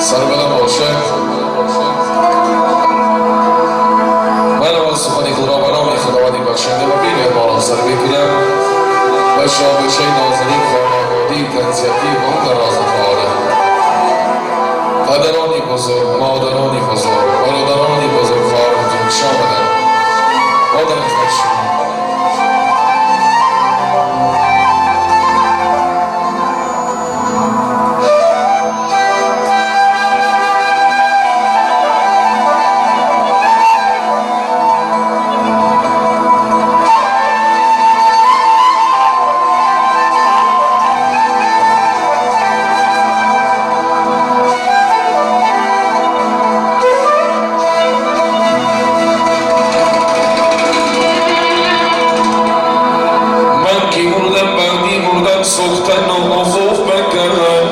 سربلند باشه. من از سخن خدا و نام خداوندی بخشنده و بی‌مهربان سر میکنم و شابشه نازنین خانوادی تنزیتی با در راز خواهده پدرانی بزرگ، مادرانی بزرگ، برادرانی بزرگ خواهرتون شامدن با در خشم سوختن و افوف بکنم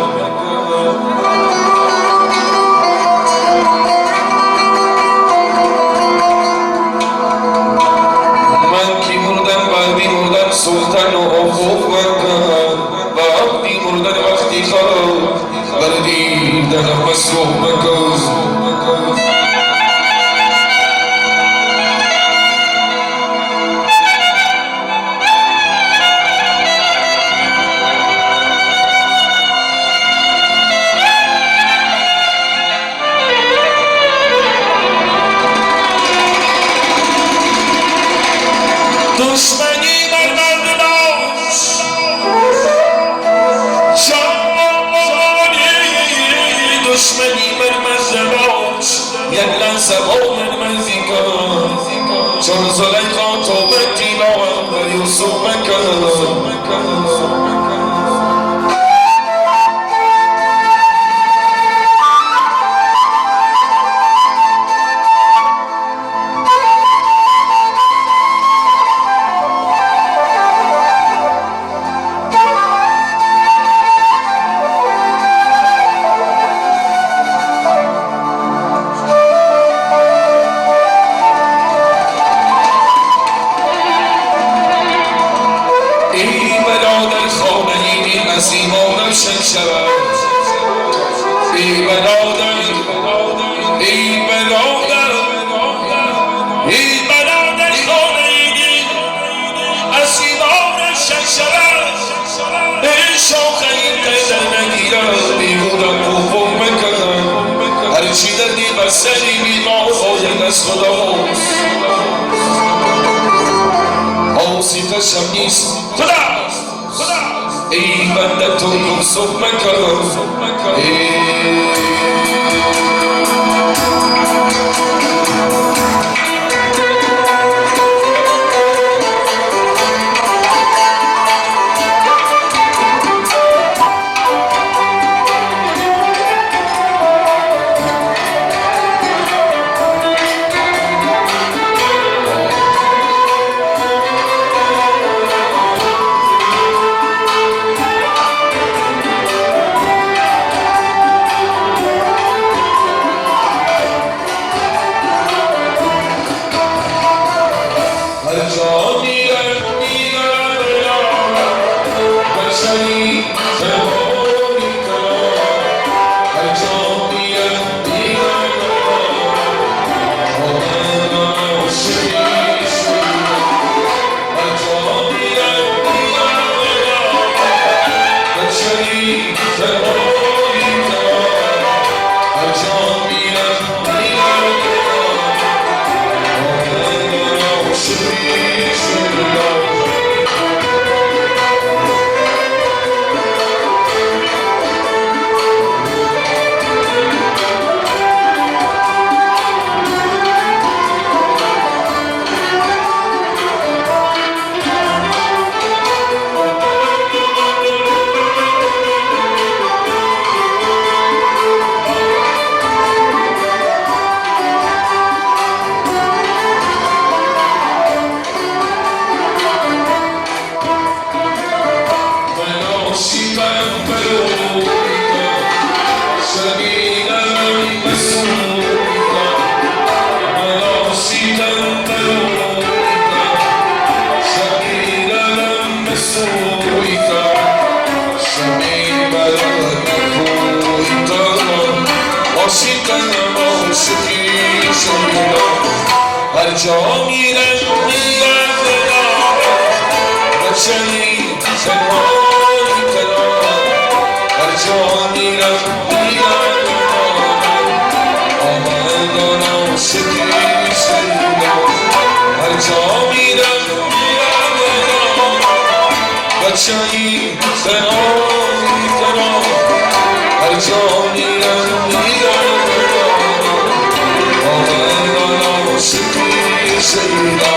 من کی مردم بعدی مردم سوختن و افوف بکنم و عبدی مردن وقتی خراب بردی دلم مسروح بکن دشمنی بر مرد باش جانی دشمنی بر مرد باش یک لحظه با من مرزی کن چون زلیخا توبه تیلاوم بر یوسف بکن نسیمانم شن شود ای برادر ای برادر ای برادر خانه ایدی نسیمانم شن شود ای شاخه این قدر نگیرد بیمونم قوم بکنم هرچی دردی بر سری بیمار باید از خدا آسیتشم نیست خدا ای بنده تو یوسف مکن عاشقم عاشقی شیدا هر جا میرم میگم بچه‌ای تنهایی هر جا میرم میگم آمدان عاشقی شیدا هر جا میرم میگم بچه‌ای تنهایی هر جا میرم میگم آمدان عاشقی شیدا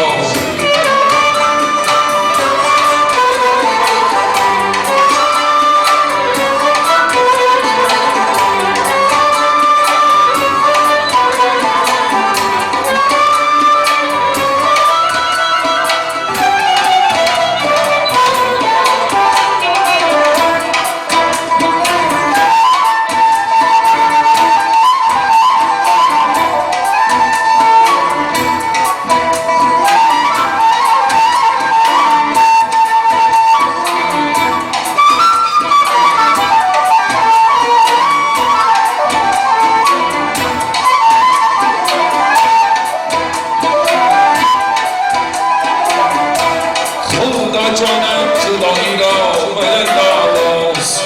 جانم جدایی را بنداز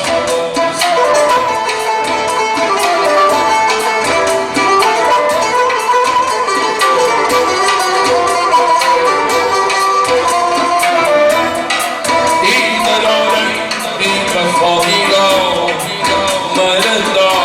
این دلالم این وفایی را بنداز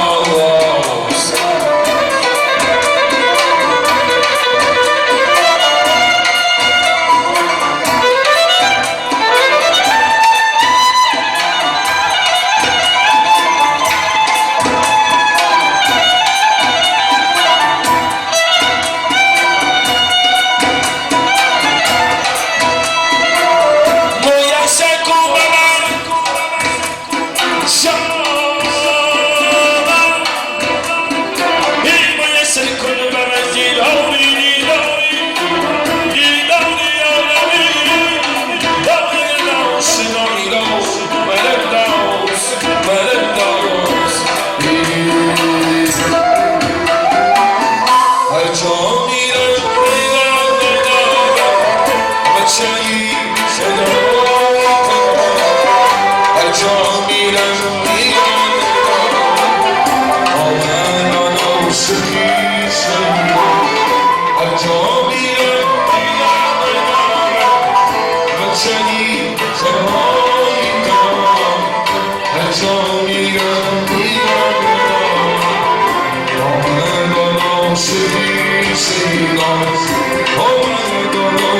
Oh, my God,